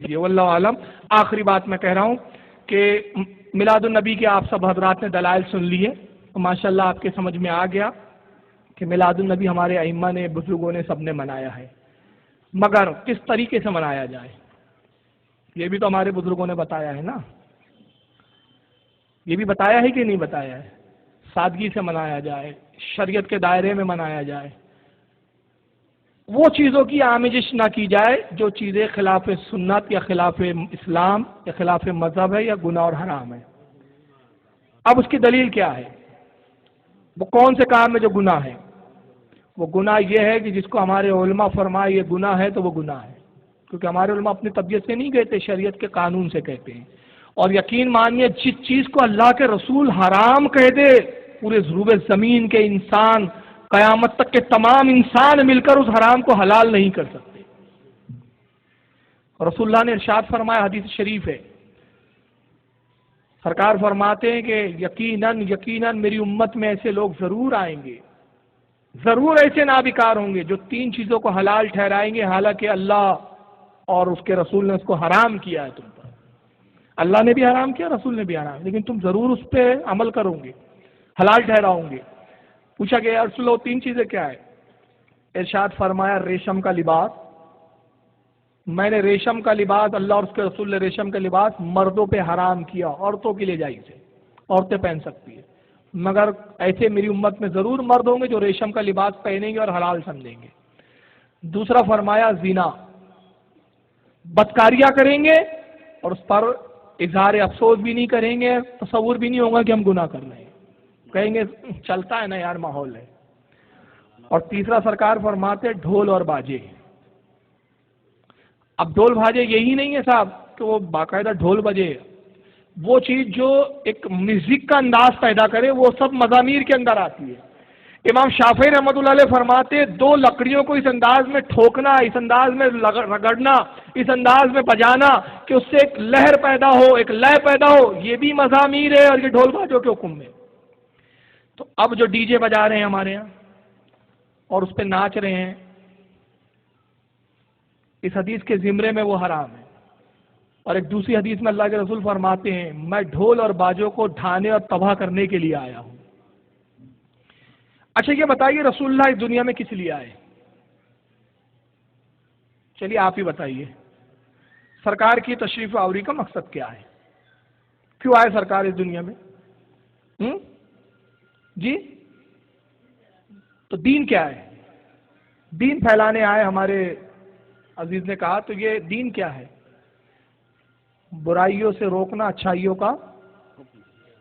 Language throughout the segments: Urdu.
یہ واللہ عالم۔ آخری بات میں کہہ رہا ہوں کہ میلاد النبی کے آپ سب حضرات نے دلائل سن لیے، ماشاءاللہ آپ کے سمجھ میں آ گیا کہ میلاد النبی ہمارے ائمہ نے، بزرگوں نے، سب نے منایا ہے، مگر کس طریقے سے منایا جائے یہ بھی تو ہمارے بزرگوں نے بتایا ہے نا، یہ بھی بتایا ہے کہ نہیں بتایا ہے؟ سادگی سے منایا جائے، شریعت کے دائرے میں منایا جائے، وہ چیزوں کی آمیزش نہ کی جائے جو چیزیں خلاف سنت یا خلاف اسلام یا خلاف مذہب ہے یا گناہ اور حرام ہے۔ اب اس کی دلیل کیا ہے؟ وہ کون سے کام ہے جو گناہ ہے؟ وہ گناہ یہ ہے کہ جس کو ہمارے علماء فرمائے یہ گناہ ہے تو وہ گناہ ہے، کیونکہ ہمارے علماء اپنی طبیعت سے نہیں کہتے، شریعت کے قانون سے کہتے ہیں۔ اور یقین مانیے جس چیز کو اللہ کے رسول حرام کہہ دے، پورے ضروب زمین کے انسان، قیامت تک کے تمام انسان مل کر اس حرام کو حلال نہیں کر سکتے۔ رسول اللہ نے ارشاد فرمایا، حدیث شریف ہے، سرکار فرماتے ہیں کہ یقیناً میری امت میں ایسے لوگ ضرور آئیں گے، ضرور ایسے نابکار ہوں گے جو تین چیزوں کو حلال ٹھہرائیں گے، حالانکہ اللہ اور اس کے رسول نے اس کو حرام کیا ہے تم پر۔ اللہ نے بھی حرام کیا، رسول نے بھی حرام، لیکن تم ضرور اس پہ عمل کرو گے، حلال ٹھہراؤ گے۔ پوچھا کہ یا رسول اللہ تین چیزیں کیا ہے؟ ارشاد فرمایا ریشم کا لباس، میں نے ریشم کا لباس، اللہ اور اس کے رسول نے ریشم کا لباس مردوں پہ حرام کیا، عورتوں کے لیے جائز ہے، عورتیں پہن سکتی ہے، مگر ایسے میری امت میں ضرور مرد ہوں گے جو ریشم کا لباس پہنیں گے اور حلال سمجھیں گے۔ دوسرا فرمایا زنا، بدکاریاں کریں گے اور اس پر اظہار افسوس بھی نہیں کریں گے، تصور بھی نہیں ہوگا کہ ہم گناہ کر رہے ہیں، کہیں گے چلتا ہے نا یار، ماحول ہے۔ اور تیسرا سرکار فرماتے ڈھول اور باجے۔ اب ڈھول بھاجے یہی نہیں ہے صاحب کہ وہ باقاعدہ ڈھول بجے، وہ چیز جو ایک میوزک کا انداز پیدا کرے وہ سب مزامیر کے اندر آتی ہے۔ امام شافعی رحمۃ اللہ علیہ فرماتے دو لکڑیوں کو اس انداز میں ٹھوکنا، اس انداز میں رگڑنا، اس انداز میں بجانا کہ اس سے ایک لہر پیدا ہو، ایک لے پیدا ہو، یہ بھی مزامیر ہے اور یہ ڈھول باجوں کے حکم میں۔ تو اب جو ڈی جے بجا رہے ہیں ہمارے یہاں اور اس پہ ناچ رہے ہیں، اس حدیث کے زمرے میں وہ حرام ہے۔ اور ایک دوسری حدیث میں اللہ کے رسول فرماتے ہیں میں ڈھول اور باجوں کو ڈھانے اور تباہ کرنے کے لیے آیا ہوں۔ اچھا یہ بتائیے رسول اللہ اس دنیا میں کس لیے آئے؟ چلیے آپ ہی بتائیے، سرکار کی تشریف آوری کا مقصد کیا ہے؟ کیوں آئے سرکار اس دنیا میں؟ جی تو دین کیا ہے؟ دین پھیلانے آئے، ہمارے عزیز نے کہا، تو یہ دین کیا ہے؟ برائیوں سے روکنا، اچھائیوں کا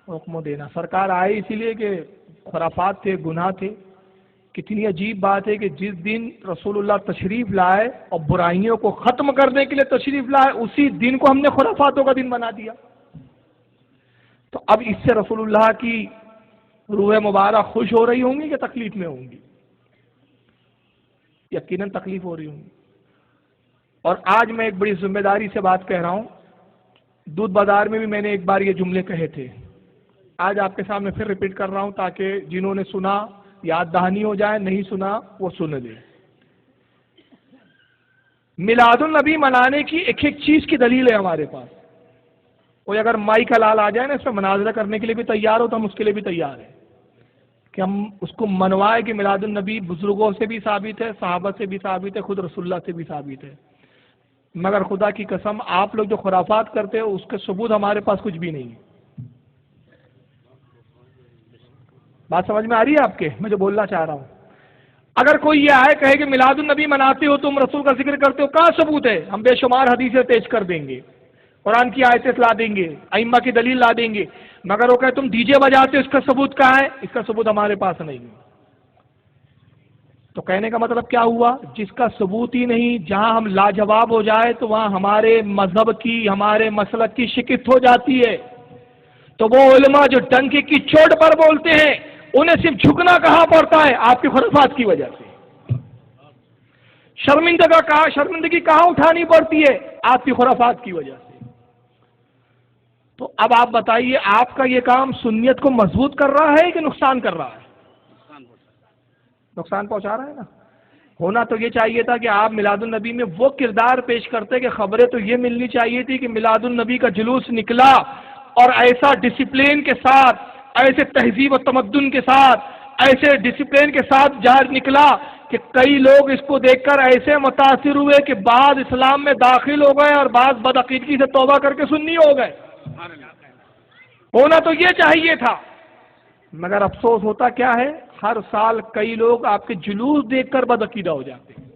حکم دینا۔ سرکار آئے اسی لیے کہ خرافات تھے، گناہ تھے۔ کتنی عجیب بات ہے کہ جس دن رسول اللہ تشریف لائے اور برائیوں کو ختم کرنے کے لیے تشریف لائے، اسی دن کو ہم نے خرافاتوں کا دن بنا دیا۔ تو اب اس سے رسول اللہ کی روح مبارک خوش ہو رہی ہوں گی کہ تکلیف میں ہوں گی؟ یقیناً تکلیف ہو رہی ہوں گی۔ اور آج میں ایک بڑی ذمہ داری سے بات کہہ رہا ہوں، دودھ بازار میں بھی میں نے ایک بار یہ جملے کہے تھے، آج آپ کے سامنے پھر ریپیٹ کر رہا ہوں تاکہ جنہوں نے سنا یاد دہانی ہو جائے، نہیں سنا وہ سن لیں۔ میلاد النبی منانے کی ایک ایک چیز کی دلیل ہے ہمارے پاس۔ کوئی اگر مائی کا لال آ جائے نا اس میں مناظرہ کرنے کے لیے بھی تیار ہو تو ہم اس کے لیے بھی تیار ہیں کہ ہم اس کو منوائے کہ میلاد النبی بزرگوں سے بھی ثابت ہے، صحابہ سے بھی ثابت ہے، خود رسول اللہ سے بھی ثابت ہے، مگر خدا کی قسم آپ لوگ جو خرافات کرتے ہو اس کے ثبوت ہمارے پاس کچھ بھی نہیں ہے۔ بات سمجھ میں آ رہی ہے آپ کے؟ میں جو بولنا چاہ رہا ہوں، اگر کوئی یہ آئے کہے کہ میلاد النبی مناتے ہو تم، رسول کا ذکر کرتے ہو، کہاں ثبوت ہے؟ ہم بے شمار حدیثیں پیش کر دیں گے، قرآن کی آیتیں لا دیں گے، ائمہ کی دلیل لا دیں گے، مگر وہ کہے تم ڈی جے بجاتے ہو، اس کا ثبوت کہاں ہے؟ اس کا ثبوت ہمارے پاس نہیں ہے۔ تو کہنے کا مطلب کیا ہوا؟ جس کا ثبوت ہی نہیں، جہاں ہم لاجواب ہو جائے تو وہاں ہمارے مذہب کی، ہمارے مسلک کی شکست ہو جاتی ہے۔ تو وہ علماء جو ڈنکی کی چوٹ پر بولتے ہیں انہیں صرف جھکنا کہاں پڑتا ہے؟ آپ کی خرافات کی وجہ سے۔ شرمندگی کہاں اٹھانی پڑتی ہے؟ آپ کی خرافات کی وجہ سے۔ تو اب آپ بتائیے آپ کا یہ کام سنیت کو مضبوط کر رہا ہے کہ نقصان کر رہا ہے؟ نقصان پہنچا رہا ہے نا۔ ہونا تو یہ چاہیے تھا کہ آپ میلاد النبی میں وہ کردار پیش کرتے کہ خبریں تو یہ ملنی چاہیے تھی کہ میلاد النبی کا جلوس نکلا اور ایسا ڈسپلین کے ساتھ، ایسے تہذیب و تمدن کے ساتھ، ایسے ڈسپلین کے ساتھ جہاں نکلا کہ کئی لوگ اس کو دیکھ کر ایسے متاثر ہوئے کہ بعض اسلام میں داخل ہو گئے اور بعض بدعقیدگی سے توبہ کر کے سنی ہو گئے۔ ہونا تو یہ چاہیے تھا، مگر افسوس ہوتا کیا ہے، ہر سال کئی لوگ آپ کے جلوس دیکھ کر بدعقیدہ ہو جاتے ہیں۔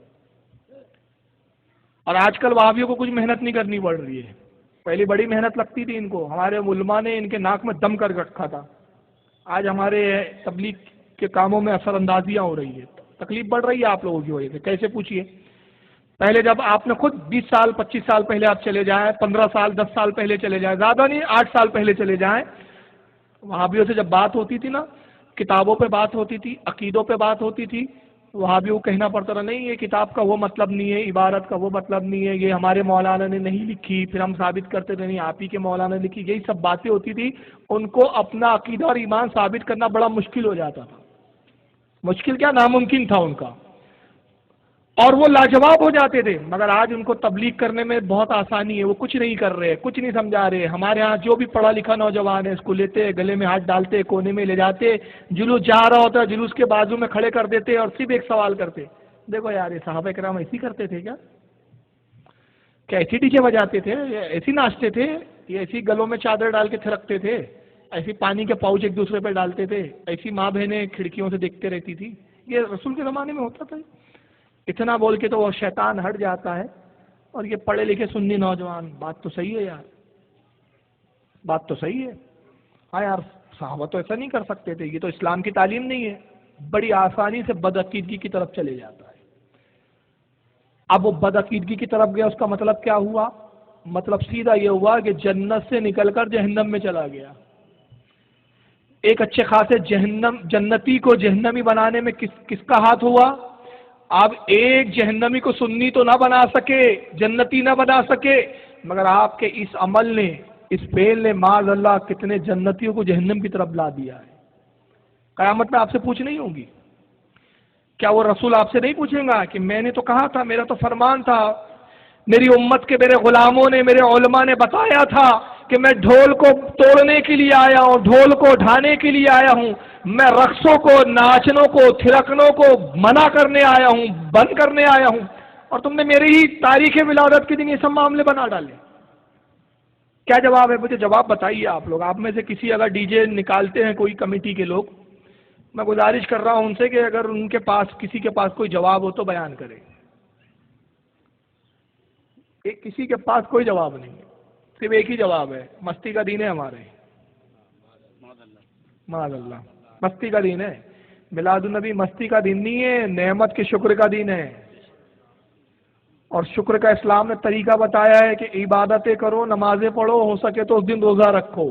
اور آج کل وہابیوں کو کچھ محنت نہیں کرنی پڑ رہی ہے، پہلے بڑی محنت لگتی تھی ان کو، ہمارے علماء نے ان کے ناک میں دم کر رکھا تھا۔ آج ہمارے تبلیغ کے کاموں میں اثر اندازیاں ہو رہی ہے، تکلیف بڑھ رہی ہے آپ لوگوں کی وجہ سے۔ کیسے پوچھیے؟ پہلے جب آپ نے خود 20 سال 25 سال پہلے آپ چلے جائیں، 15 سال 10 سال پہلے چلے جائیں، زیادہ نہیں 8 سال پہلے چلے جائیں، وہابیوں سے جب بات ہوتی تھی نا، کتابوں پہ بات ہوتی تھی، عقیدوں پہ بات ہوتی تھی، وہابیوں کو کہنا پڑتا تھا نہیں یہ کتاب کا وہ مطلب نہیں ہے، عبارت کا وہ مطلب نہیں ہے، یہ ہمارے مولانا نے نہیں لکھی، پھر ہم ثابت کرتے تھے نہیں آپ ہی کے مولانا نے لکھی، یہی سب باتیں ہوتی تھی۔ ان کو اپنا عقیدہ اور ایمان ثابت کرنا بڑا مشکل ہو جاتا تھا، مشکل کیا ناممکن تھا ان کا، اور وہ لاجواب ہو جاتے تھے۔ مگر آج ان کو تبلیغ کرنے میں بہت آسانی ہے، وہ کچھ نہیں کر رہے، کچھ نہیں سمجھا رہے۔ ہمارے ہاں جو بھی پڑھا لکھا نوجوان ہے اس کو لیتے، گلے میں ہاتھ ڈالتے، کونے میں لے جاتے، جلوس جا رہا ہوتا ہے جلوس کے بازو میں کھڑے کر دیتے اور صرف ایک سوال کرتے، دیکھو یار یہ صحابہ کرام ایسی کرتے تھے کیا ایسی ڈی جے بجاتے تھے، ایسی ناچتے تھے، یہ ایسی گلوں میں چادر ڈال کے تھرکتے تھے، ایسی پانی کے پاؤچ ایک دوسرے پہ ڈالتے تھے، ایسی ماں بہنیں کھڑکیوں سے دیکھتے رہتی تھی، یہ رسول کے زمانے میں ہوتا تھا۔ اتنا بول کے تو وہ شیطان ہٹ جاتا ہے، اور یہ پڑھے لکھے سنی نوجوان، بات تو صحیح ہے یار، بات تو صحیح ہے، ہاں یار صحابہ تو ایسا نہیں کر سکتے تھے، یہ تو اسلام کی تعلیم نہیں ہے، بڑی آسانی سے بدعقیدگی کی طرف چلے جاتا ہے۔ اب وہ بدعقیدگی کی طرف گیا، اس کا مطلب کیا ہوا؟ مطلب سیدھا یہ ہوا کہ جنت سے نکل کر جہنم میں چلا گیا۔ ایک اچھے خاصے جنتی کو جہنمی بنانے میں کس کا ہاتھ ہوا؟ آپ ایک جہنمی کو سنی تو نہ بنا سکے، جنتی نہ بنا سکے، مگر آپ کے اس عمل نے، اس فعل نے معاذ اللہ کتنے جنتیوں کو جہنم کی طرف لا دیا ہے۔ قیامت میں آپ سے پوچھ نہیں ہوگی، کیا وہ رسول آپ سے نہیں پوچھیں گا کہ میں نے تو کہا تھا، میرا تو فرمان تھا، میری امت کے میرے غلاموں نے، میرے علماء نے بتایا تھا کہ میں ڈھول کو توڑنے کے لیے آیا ہوں، ڈھول کو اٹھانے کے لیے آیا ہوں، میں رقصوں کو، ناچنوں کو، تھرکنوں کو منع کرنے آیا ہوں، بند کرنے آیا ہوں، اور تم نے میری ہی تاریخ ولادت کے دن یہ سب معاملے بنا ڈالے۔ کیا جواب ہے؟ مجھے جواب بتائیے آپ لوگ، آپ میں سے کسی اگر ڈی جے نکالتے ہیں کوئی کمیٹی کے لوگ، میں گزارش کر رہا ہوں ان سے کہ اگر ان کے پاس کسی کے پاس کوئی جواب ہو تو بیان کرے۔ کسی کے پاس کوئی جواب نہیں ہے، صرف ایک ہی جواب ہے، مستی کا دین ہے ہمارے، معاذ اللہ مستی کا دین ہے۔ میلاد النبی مستی کا دین نہیں ہے، نعمت کے شکر کا دین ہے، اور شکر کا اسلام نے طریقہ بتایا ہے کہ عبادتیں کرو، نمازیں پڑھو، ہو سکے تو اس دن روزہ رکھو۔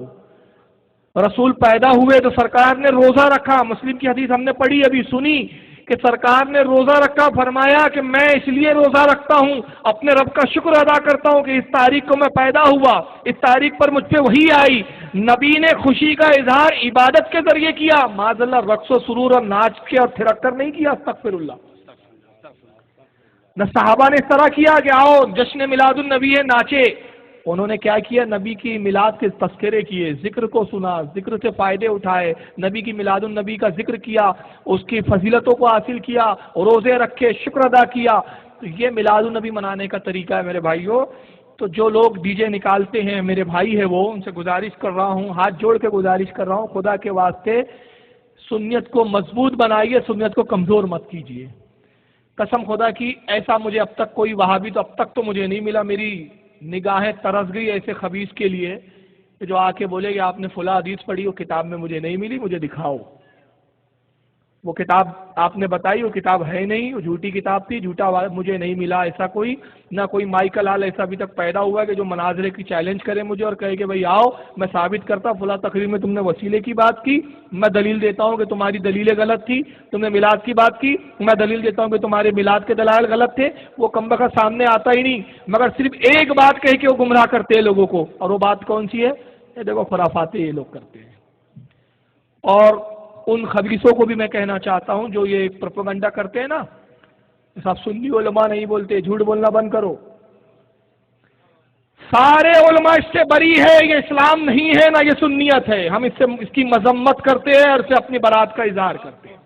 رسول پیدا ہوئے تو سرکار نے روزہ رکھا، مسلم کی حدیث ہم نے پڑھی ابھی سنی کہ سرکار نے روزہ رکھا، فرمایا کہ میں اس لیے روزہ رکھتا ہوں، اپنے رب کا شکر ادا کرتا ہوں کہ اس تاریخ کو میں پیدا ہوا، اس تاریخ پر مجھ پہ وحی آئی، نبی نے خوشی کا اظہار عبادت کے ذریعے کیا، معاذ اللہ رقص و سرور اور ناچ کے اور تھرک کر نہیں کیا، استغفر اللہ۔ نہ صحابہ نے اس طرح کیا کہ آؤ جشن میلاد النبی ہے ناچے، انہوں نے کیا کیا؟ نبی کی میلاد کے تذکرے کیے، ذکر کو سنا، ذکر سے فائدے اٹھائے، نبی کی میلاد النبی کا ذکر کیا، اس کی فضیلتوں کو حاصل کیا، روزے رکھے، شکر ادا کیا۔ تو یہ میلاد النبی منانے کا طریقہ ہے میرے بھائیوں۔ تو جو لوگ ڈی جے نکالتے ہیں، میرے بھائی ہے وہ، ان سے گزارش کر رہا ہوں، ہاتھ جوڑ کے گزارش کر رہا ہوں، خدا کے واسطے سنت کو مضبوط بنائیے، سنت کو کمزور مت کیجیے۔ قسم خدا کی ایسا مجھے اب تک کوئی وہابی تو اب تک تو مجھے نہیں ملا، میری نگاہیں ترس گئی ایسے خبیث کے لیے کہ جو آ کے بولے کہ آپ نے فلاں حدیث پڑھی، وہ کتاب میں مجھے نہیں ملی، مجھے دکھاؤ۔ وہ کتاب آپ نے بتائی، وہ کتاب ہے نہیں، وہ جھوٹی کتاب تھی، جھوٹا مجھے نہیں ملا۔ ایسا کوئی نہ کوئی مائیکل آل ایسا ابھی تک پیدا ہوا کہ جو مناظرے کی چیلنج کرے مجھے اور کہے کہ بھئی آؤ میں ثابت کرتا فلاں تقریر میں تم نے وسیلے کی بات کی، میں دلیل دیتا ہوں کہ تمہاری دلیلیں غلط تھی، تم نے میلاد کی بات کی، میں دلیل دیتا ہوں کہ تمہارے میلاد کے دلائل غلط تھے۔ وہ کمبخت سامنے آتا ہی نہیں، مگر صرف ایک بات کہہ کے وہ گمراہ کرتے ہیں لوگوں کو، اور وہ بات کون سی ہے؟ یہ دیکھو خرافاتیں یہ لوگ کرتے ہیں۔ اور ان خبیثوں کو بھی میں کہنا چاہتا ہوں جو یہ پروپیگنڈا کرتے ہیں نا صاحب سنی علماء نہیں بولتے، جھوٹ بولنا بند کرو. سارے علماء اس سے بری ہے، یہ اسلام نہیں ہے نہ یہ سنیت ہے. ہم اس کی مذمت کرتے ہیں اور اسے اپنی برات کا اظہار کرتے ہیں.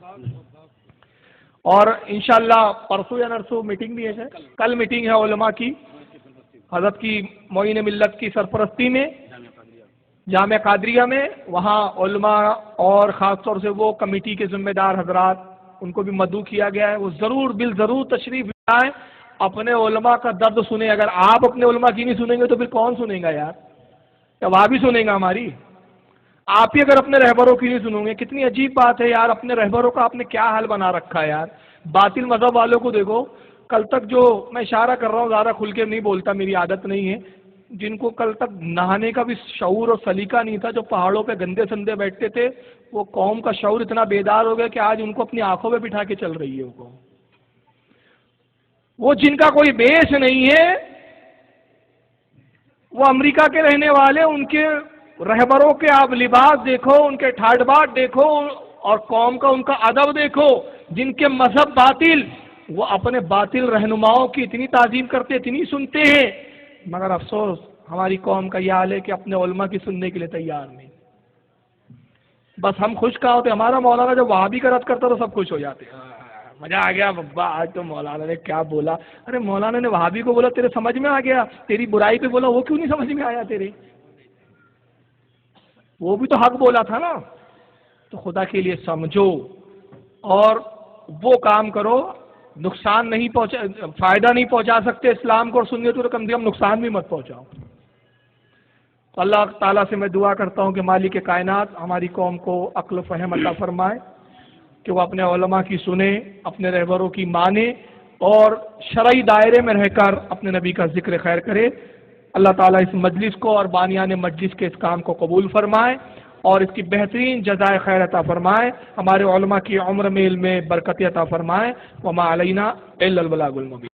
اور انشاءاللہ پرسوں یا نرسوں میٹنگ بھی ہے، کل میٹنگ ہے علماء کی، حضرت کی معین ملت کی سرپرستی میں جامعہ قادریہ میں. وہاں علماء اور خاص طور سے وہ کمیٹی کے ذمہ دار حضرات، ان کو بھی مدعو کیا گیا ہے، وہ ضرور بالضرور تشریف لائیں، اپنے علماء کا درد سنیں. اگر آپ اپنے علماء کی نہیں سنیں گے تو پھر کون سنیں گا یار؟ کیا وہاں بھی سنیں گا ہماری؟ آپ ہی اگر اپنے رہبروں کی نہیں سنو گے، کتنی عجیب بات ہے یار. اپنے رہبروں کا آپ نے کیا حال بنا رکھا ہے یار. باطل مذہب والوں کو دیکھو، کل تک جو میں اشارہ کر رہا ہوں، زیادہ کھل کے نہیں بولتا، میری عادت نہیں ہے، جن کو کل تک نہانے کا بھی شعور اور سلیقہ نہیں تھا، جو پہاڑوں پہ گندے سندے بیٹھتے تھے، وہ قوم کا شعور اتنا بیدار ہو گیا کہ آج ان کو اپنی آنکھوں پہ بٹھا کے چل رہی ہے وہ قوم. وہ جن کا کوئی بیس نہیں ہے، وہ امریکہ کے رہنے والے، ان کے رہبروں کے آپ لباس دیکھو، ان کے ٹھاٹ باٹ دیکھو، اور قوم کا ان کا ادب دیکھو. جن کے مذہب باطل، وہ اپنے باطل رہنماؤں کی اتنی تعظیم کرتے، اتنی سنتے ہیں، مگر افسوس ہماری قوم کا یہ حال ہے کہ اپنے علماء کی سننے کے لیے تیار نہیں. بس ہم خوش کہاں ہوتے، ہمارا مولانا جب وہابی کا رد کرتا تو سب خوش ہو جاتے ہیں، مزہ آ گیا بابا آج تو مولانا نے کیا بولا. ارے مولانا نے وہابی کو بولا تیرے سمجھ میں آ گیا، تیری برائی پہ بولا وہ کیوں نہیں سمجھ میں آیا تیرے؟ وہ بھی تو حق بولا تھا نا. تو خدا کے لیے سمجھو اور وہ کام کرو. نقصان نہیں پہنچا، فائدہ نہیں پہنچا سکتے اسلام کو اور سنیت کو، کم سے کم نقصان بھی مت پہنچاؤ. تو اللہ تعالیٰ سے میں دعا کرتا ہوں کہ مالک کائنات ہماری قوم کو عقل و فہم عطا فرمائے کہ وہ اپنے علماء کی سنیں، اپنے رہبروں کی مانیں اور شرعی دائرے میں رہ کر اپنے نبی کا ذکر خیر کرے. اللہ تعالیٰ اس مجلس کو اور بانیان مجلس کے اس کام کو قبول فرمائے اور اس کی بہترین جزائے خیر عطا فرمائے. ہمارے علماء کی عمر میں علم میں برکت عطا فرمائے. وما علینا الا البلاغ المبین.